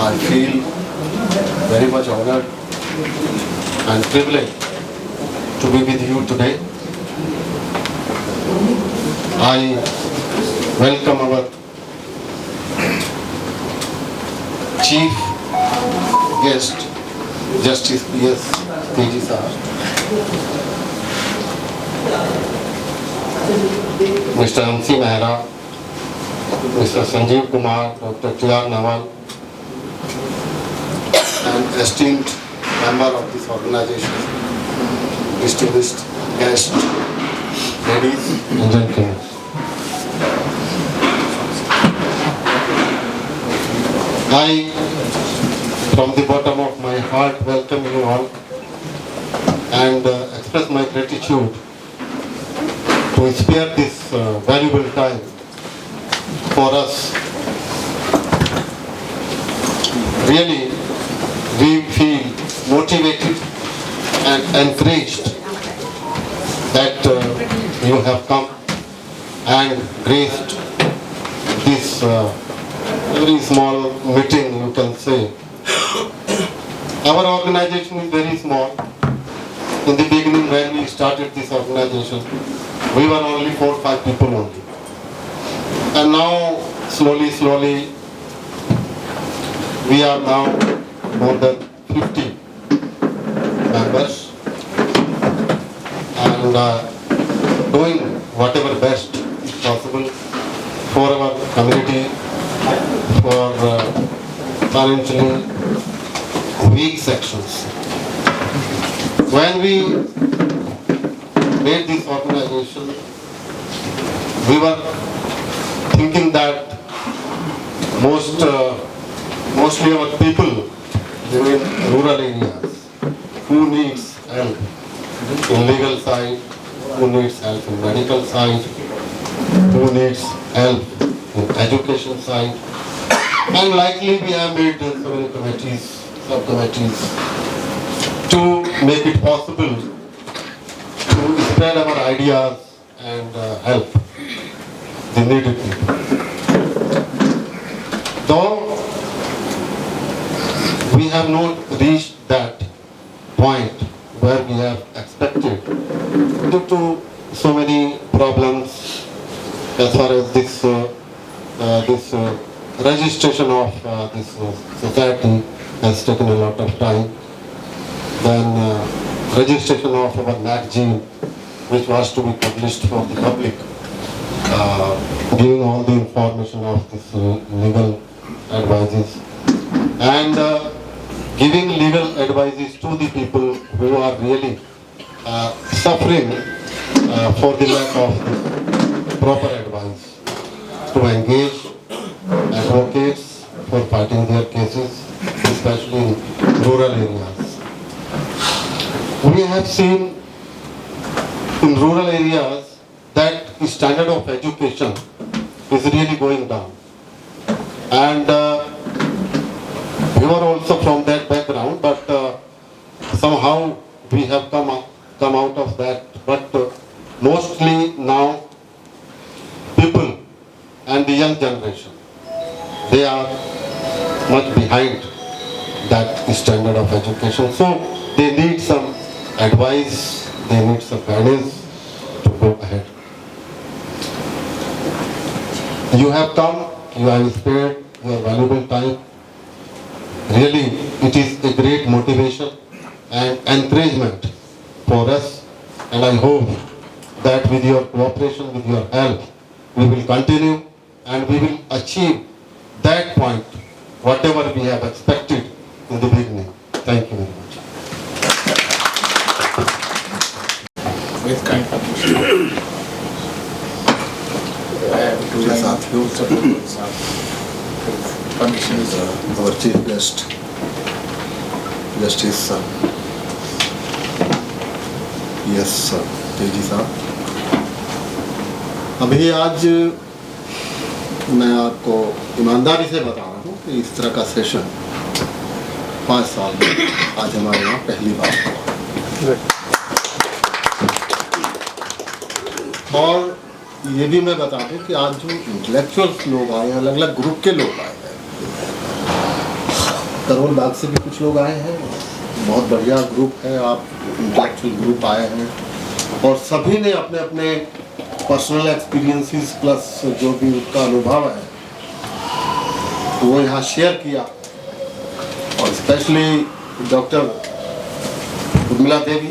I feel very much honored and privileged to be with you today. I welcome our chief guest, Justice P.S. Teji sir, Mr. MC Mehra, Mr. Sanjeev Kumar, Dr. T.R. Nawal, and esteemed member of this organization, distinguished guests, ladies and gentlemen. I, from the bottom of my heart, welcome you all and express my gratitude to spare this valuable time for us. Really, we feel motivated and encouraged that you have come and graced this very small meeting, you can say. Our organization is very small. In the beginning, when we started this organization, we were only 4 or 5 people only. And now, slowly, we are now more than 50 members and doing whatever best is possible for our community, for financially weak sections. When we made this organization, we were thinking that mostly our people live in rural areas who needs help in legal side, who needs help in medical side, who needs help in education side. And likely we have made so many committees, subcommittees to make it possible to spread our ideas and help the needed people. Though we have not reached that point where we have expected due to so many problems as far as this registration of this society has taken a lot of time. Then registration of our magazine, which was to be published for the public, giving all the information of this legal advices and giving legal advices to the people who are really suffering for the lack of proper advice, to engage advocates for fighting their cases, especially in rural areas. We have seen in rural areas that the standard of education is really going down. And we were also from that background, but somehow we have come out of that. But mostly now, people and the young generation, they are much behind that standard of education. So they need some advice, they need some guidance to go ahead. You have come, you have spared your valuable time. Really, it is a great motivation and encouragement for us, and I hope that with your cooperation, with your help, we will continue and we will achieve that point, whatever we have expected in the beginning. Thank you very much. With kind permission, permission is Our chief guest, Justice P.S. Teji साहब. अभी आज मैं आपको ईमानदारी से बता रहा हूँ कि इस तरह का सेशन 5 साल में आज हमारे यहाँ पहली बार हुआ. और ये भी मैं बता दूं कि आज जो इंटेलेक्चुअल्स लोग आए हैं, अलग अलग ग्रुप के लोग आए हैं, करोल बाग से भी कुछ लोग आए हैं, बहुत बढ़िया ग्रुप है, आप इंटेलेक्चुअल ग्रुप आए हैं और सभी ने अपने अपने पर्सनल एक्सपीरियंसेस प्लस जो भी उनका अनुभव है वो यहाँ शेयर किया। और स्पेशली डॉक्टर उर्मिला देवी,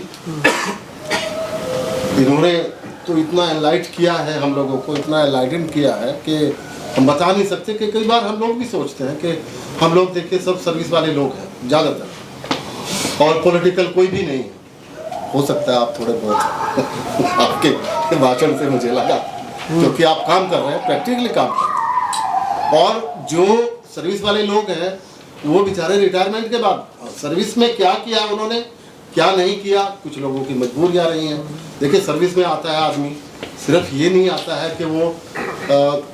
इन्होंने तो इतना एनलाइट किया है हम लोगों को, इतना एनलाइटन किया है कि हम बता नहीं सकते। कि कई बार हम लोग भी सोचते हैं कि हम लोग देखिए सब सर्विस वाले लोग हैं ज़्यादातर, और पॉलिटिकल कोई भी नहीं है। हो सकता है आप थोड़े बहुत आपके भाषण से मुझे लगा, क्योंकि आप काम कर रहे हैं, प्रैक्टिकली काम कर रहे हैं। और जो सर्विस वाले लोग हैं वो बेचारे रिटायरमेंट के बाद सर्विस में क्या किया उन्होंने, क्या नहीं किया, कुछ लोगों की मजबूरियाँ रही हैं। देखिए सर्विस में आता है आदमी, सिर्फ ये नहीं आता है कि वो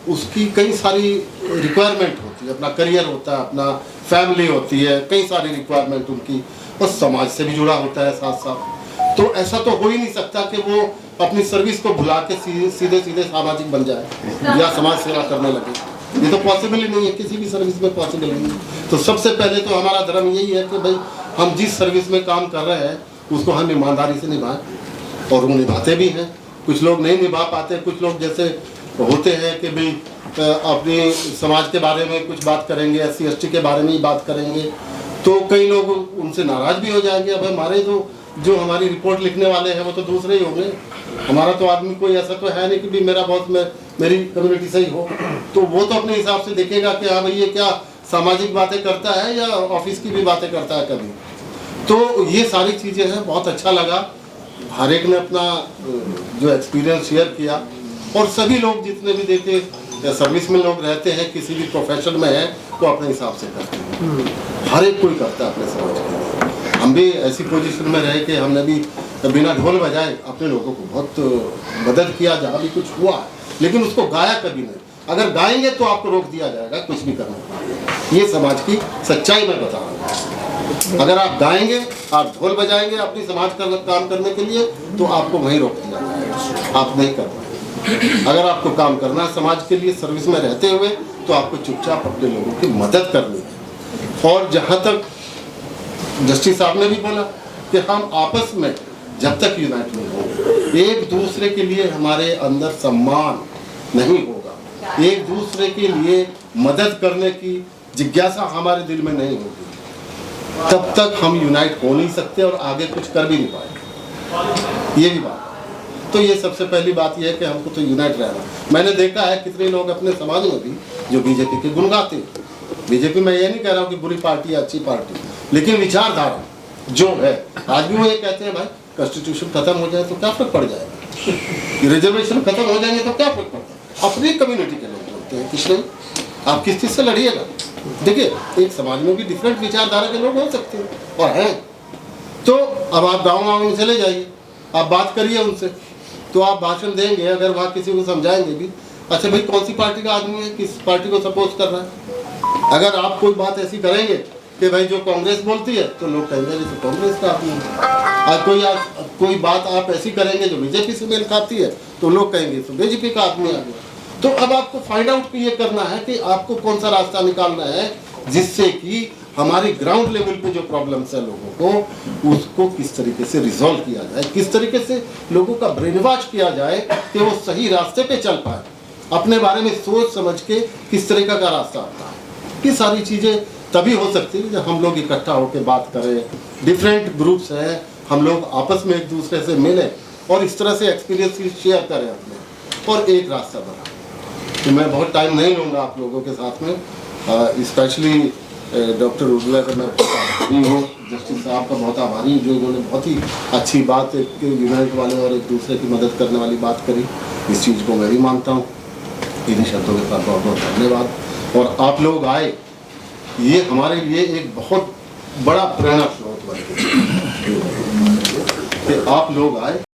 उसकी कई सारी रिक्वायरमेंट होती है, अपना करियर होता है, अपना फैमिली होती है, कई सारी रिक्वायरमेंट उनकी, और समाज से भी जुड़ा होता है साथ साथ। तो ऐसा तो हो ही नहीं सकता कि वो अपनी सर्विस को भुला के सीधे सीधे सामाजिक बन जाए या समाज सेवा करने लगे। ये तो पॉसिबल ही नहीं है, किसी भी सर्विस में पॉसिबल नहीं है। तो सबसे पहले तो हमारा धर्म यही है कि भाई हम जिस सर्विस में काम कर रहे हैं उसको हम ईमानदारी से निभाएं, और वो निभाते भी हैं। कुछ लोग नहीं निभा पाते, कुछ लोग जैसे होते हैं कि भाई अपने समाज के बारे में कुछ बात करेंगे, SC ST के बारे में ही बात करेंगे, तो कई लोग उनसे नाराज भी हो जाएंगे। अब हमारे तो जो हमारी रिपोर्ट लिखने वाले हैं वो तो दूसरे ही होंगे, हमारा तो आदमी कोई ऐसा तो है नहीं कि भी मेरा बहुत मेरी कम्युनिटी से ही हो। तो वो तो अपने हिसाब से देखेगा कि हाँ भाई ये क्या सामाजिक बातें करता है या ऑफिस की भी बातें करता है कभी। तो ये सारी चीज़ें हैं, बहुत अच्छा लगा। हर एक ने अपना जो एक्सपीरियंस शेयर किया, और सभी लोग जितने भी देखे सर्विस में लोग रहते हैं, किसी भी प्रोफेशन में है, तो अपने हिसाब से करते हैं। हर एक कोई करता है अपने समाज के लिए। हम भी ऐसी पोजीशन में रहे कि हमने भी बिना ढोल बजाए अपने लोगों को बहुत मदद किया जहाँ भी कुछ हुआ, लेकिन उसको गाया कभी नहीं। अगर गाएंगे तो आपको रोक दिया जाएगा कुछ भी करने। ये समाज की सच्चाई मैं बता रहा हूँ। अगर आप गाएंगे, आप ढोल बजाएंगे अपनी समाज का काम करने के लिए, तो आपको वहीं रोक दिया जाएगा, आप नहीं कर पाएंगे। अगर आपको काम करना है समाज के लिए सर्विस में रहते हुए, तो आपको चुपचाप अपने लोगों की मदद करनी है। और जहाँ तक जस्टिस साहब ने भी बोला कि हम आपस में जब तक यूनाइट नहीं होंगे, एक दूसरे के लिए हमारे अंदर सम्मान नहीं होगा, एक दूसरे के लिए मदद करने की जिज्ञासा हमारे दिल में नहीं होगी, तब तक हम यूनाइट हो नहीं सकते और आगे कुछ कर भी नहीं पाएंगे। ये भी बात। तो ये सबसे पहली बात ये है कि हमको तो यूनाइट रहना। मैंने देखा है कितने लोग अपने समाज में भी जो बीजेपी के गुण गाते हैं। बीजेपी में ये नहीं कह रहा हूँ कि बुरी पार्टी है, अच्छी पार्टी, लेकिन विचारधारा जो है, आज भी वो ये कहते हैं भाई कॉन्स्टिट्यूशन खत्म हो जाए तो क्या फर्क पड़ जाएगा, रिजर्वेशन खत्म हो जाएंगे तो क्या फर्क पड़ता है। अपनी कम्युनिटी के लोग बोलते हैं किस नहीं, आप किस चीज़ से लड़िएगा। देखिए एक समाज में भी डिफरेंट विचारधारा के लोग हो सकते हैं और हैं। तो अब आप गाँव में चले जाइए, आप बात करिए उनसे, तो आप भाषण देंगे, अगर वहाँ किसी को समझाएंगे भी, अच्छा भाई कौन सी पार्टी का आदमी है, किस पार्टी को सपोर्ट कर रहा है। अगर आप कोई बात ऐसी करेंगे कि भाई जो कांग्रेस बोलती है, तो लोग कहेंगे जैसे कांग्रेस का आदमी है। कोई बात आप ऐसी करेंगे जो बीजेपी से मेल खाती है, तो लोग कहेंगे तो बीजेपी का आदमी आ गया। तो अब आपको फाइंड आउट ये करना है कि आपको कौन सा रास्ता निकालना है, जिससे कि हमारी ग्राउंड लेवल पे जो प्रॉब्लम्स है लोगों को, उसको किस तरीके से रिजॉल्व किया जाए, किस तरीके से लोगों का ब्रेन वॉश किया जाए कि वो सही रास्ते पे चल पाए, अपने बारे में सोच समझ के किस तरीके का रास्ता आता है। ये सारी चीज़ें तभी हो सकती है जब हम लोग इकट्ठा होकर बात करें, डिफरेंट ग्रुप्स हैं, हम लोग आपस में एक दूसरे से मिलें और इस तरह से एक्सपीरियंस शेयर करें अपने, और एक रास्ता बना। तो मैं बहुत टाइम नहीं लूँगा आप लोगों के साथ में, स्पेशली डॉक्टर उर्मिला का मैं बहुत आभारी हूँ, जस्टिस साहब का बहुत आभारी हूँ, जो इन्होंने बहुत ही अच्छी बात एक यूनाइट वाले और एक दूसरे की मदद करने वाली बात करी। इस चीज़ को मैं भी मानता हूँ। इन्हीं शब्दों के साथ बहुत बहुत धन्यवाद। और आप लोग आए, ये हमारे लिए एक बहुत बड़ा प्रेरणा स्रोत बन गया कि आप लोग आए।